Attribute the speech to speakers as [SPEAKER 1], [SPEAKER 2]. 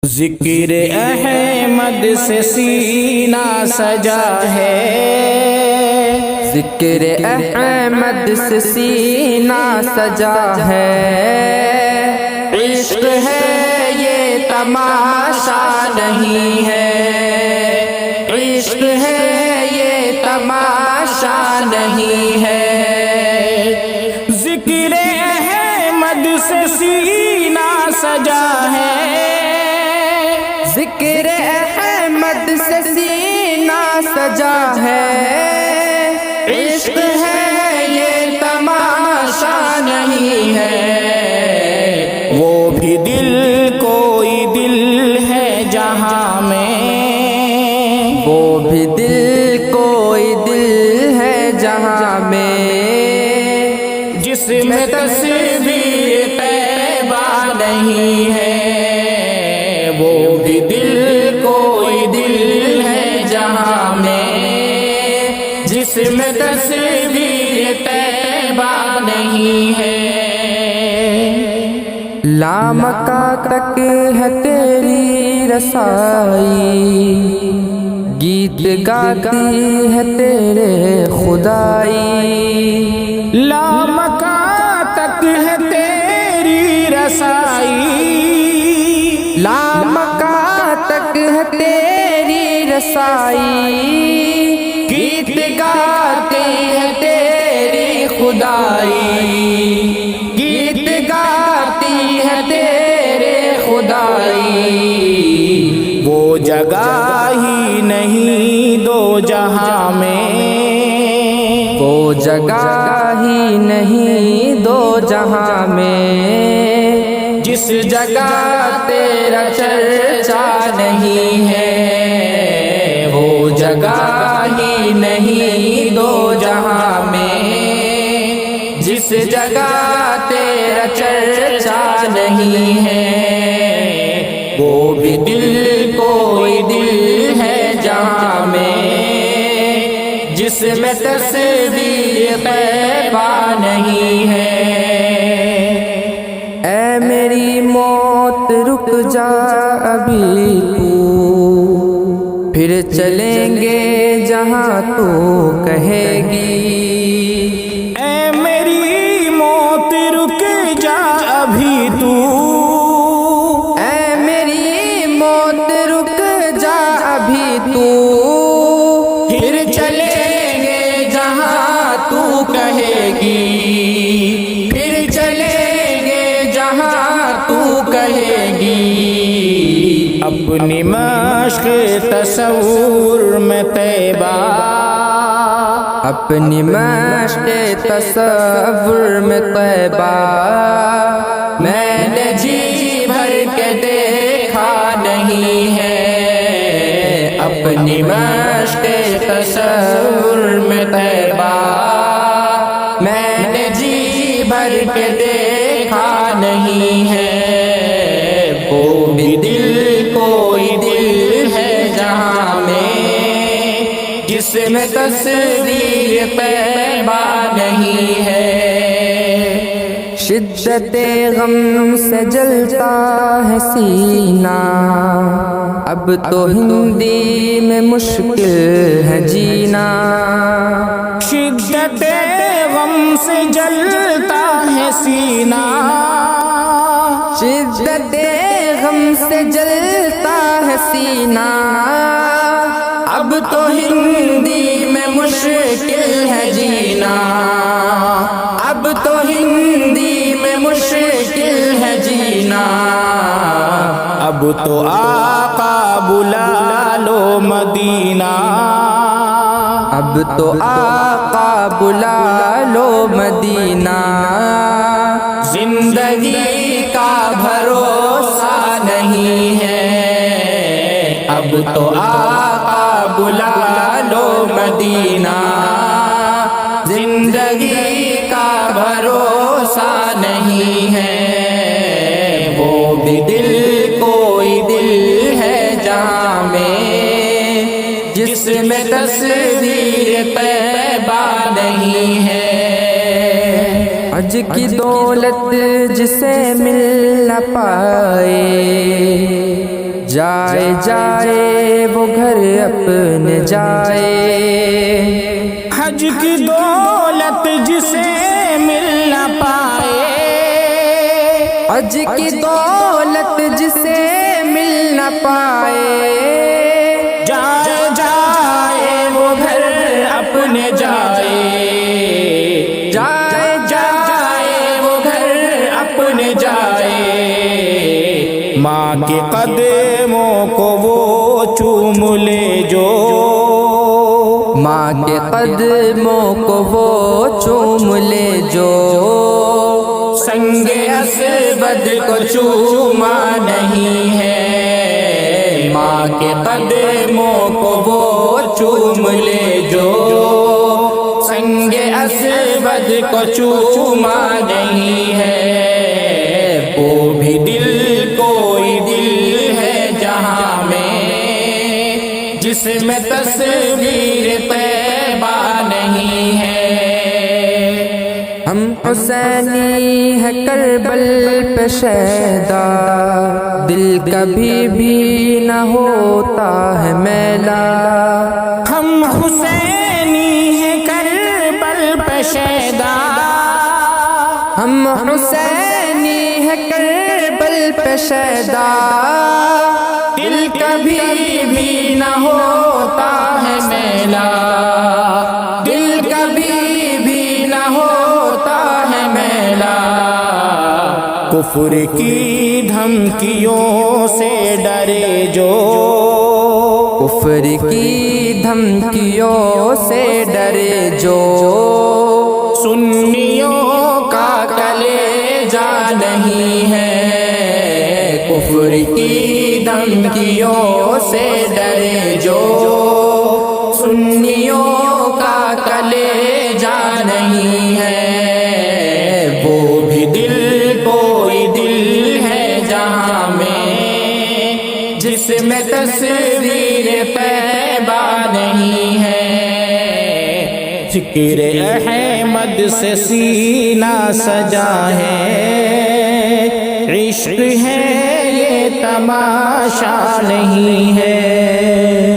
[SPEAKER 1] ذکر احمد سے سینہ سجا ہے،
[SPEAKER 2] ذکر احمد سے سینہ سجا ہے، عشق ہے یہ تماشا نہیں ہے، عشق ہے یہ تماشا نہیں ہے،
[SPEAKER 1] ذکر احمد سے سینہ سجا ہے،
[SPEAKER 2] ذکر احمد سے سینہ سجا ہے، عشق ہے یہ تماشا نہیں ہے،
[SPEAKER 1] وہ بھی دل کوئی دل ہے جہاں میں،
[SPEAKER 2] وہ بھی دل کوئی دل ہے جہاں میں،
[SPEAKER 1] جس میں تصویر طیبہ نہیں ہے، وہ بھی دل کوئی دل ہے جہاں میں، جس میں تصویر طیبہ نہیں ہے،
[SPEAKER 2] لامکا تک ہے تیری رسائی، گیت گاتی ہے تیرے خدائی،
[SPEAKER 1] لامکا تک ہے تیری رسائی،
[SPEAKER 2] لامکا تک ہے تیری رسائی، گیت گاتی ہے تیری خدائی، گیت گاتی ہے تیرے خدائی،
[SPEAKER 1] وہ جگہ ہی نہیں دو جہاں میں،
[SPEAKER 2] وہ جگہ ہی نہیں دو جہاں میں، جس جگہ تیرا چرچا نہیں ہے، وہ جگہ ہی نہیں دو جہاں میں، جس جگہ تیرا چرچا نہیں ہے، وہ بھی دل کوئی دل ہے جہاں میں، جس میں تصویر طیبہ نہیں ہے، اے میری موت رک جا ابھی تو، پھر چلیں گے جہاں تو کہے گی،
[SPEAKER 1] اے میری موت رک جا ابھی تو،
[SPEAKER 2] اے میری موت رک جا ابھی تو، پھر چلیں گے جہاں تو کہے گی، پھر چلیں گے جہاں تو کہے گی،
[SPEAKER 1] اپنی مشق تصور میں طیبہ،
[SPEAKER 2] اپنی مشق تصور میں طیبہ، میں نے جی بھر کے دیکھا نہیں ہے، اپنی مشق تصور میں طیبہ، میں نے جی بھر کے دیکھا نہیں ہے، وہ بھی دل کوئی دل ہے جہاں میں، جس میں تصویر طیبہ نہیں ہے، شدت غم سے جلتا ہے سینہ، اب تو ہندی میں مشکل ہے جینا،
[SPEAKER 1] شدت غم سے جلتا ہے سینہ،
[SPEAKER 2] شدت غم سے جلتا ہے سینہ، اب تو ہندی میں مشکل ہے جینا، اب تو ہندی میں مشکل ہے جینا،
[SPEAKER 1] اب تو آقا بلا لو مدینہ،
[SPEAKER 2] اب تو آقا بلا لو مدینہ، زندگی کا بھروسہ نہیں ہے، اب تو آقا بلا لو مدینہ، زندگی کا بھروسہ نہیں ہے، وہ بھی دل کوئی دل ہے جہاں میں، جس میں تصویر طیبہ نہیں ہے، حج کی دولت جسے مل نہ پائے، جائے جائے وہ گھر اپنے جائے،
[SPEAKER 1] حج کی دولت جسے مل نہ پائے،
[SPEAKER 2] حج کی دولت جسے مل نہ پائے،
[SPEAKER 1] جائے جائے وہ گھر اپنے جائے،
[SPEAKER 2] جائے
[SPEAKER 1] جائے وہ گھر اپنے جائے، ماں کے قدموں کو وہ چوم لے جو،
[SPEAKER 2] ماں کے قدموں کو وہ چوم لے جو،
[SPEAKER 1] سنگ اسود کو چوما نہیں ہے، ماں کے قدموں کو وہ چوم لے جو، سنگ اسود کو چوما نہیں ہے، وہ بھی دل کوئی دل ہے جہاں میں، جس میں تصویر طیبہ نہیں ہے۔
[SPEAKER 2] ہم حسینی ہے کربل پہ شیدا، دل کبھی بھی نہ ہوتا ہے میلا،
[SPEAKER 1] ہم حسینی ہیں کربل پہ شیدا،
[SPEAKER 2] ہم حسینی ہے کربل پہ شیدا،
[SPEAKER 1] دل کبھی بھی نہ ہوتا ہے میلا، دل کبھی بھی نہ ہوتا ہے میلا، کفر کی دھمکیوں سے ڈرے جو،
[SPEAKER 2] کفر کی دھمکیوں سے ڈرے جو،
[SPEAKER 1] سنیوں کا کلیجہ نہیں ہے، کفر کی دھمکیوں سے ڈرے جو، سنیوں کا کلیجہ نہیں ہے، وہ بھی دل کوئی دل ہے جہاں میں، جس میں تصویر طیبہ نہیں ہے، ذکر احمد سے سینہ سجا ہے، عشق ہے یہ تماشا نہیں ہے۔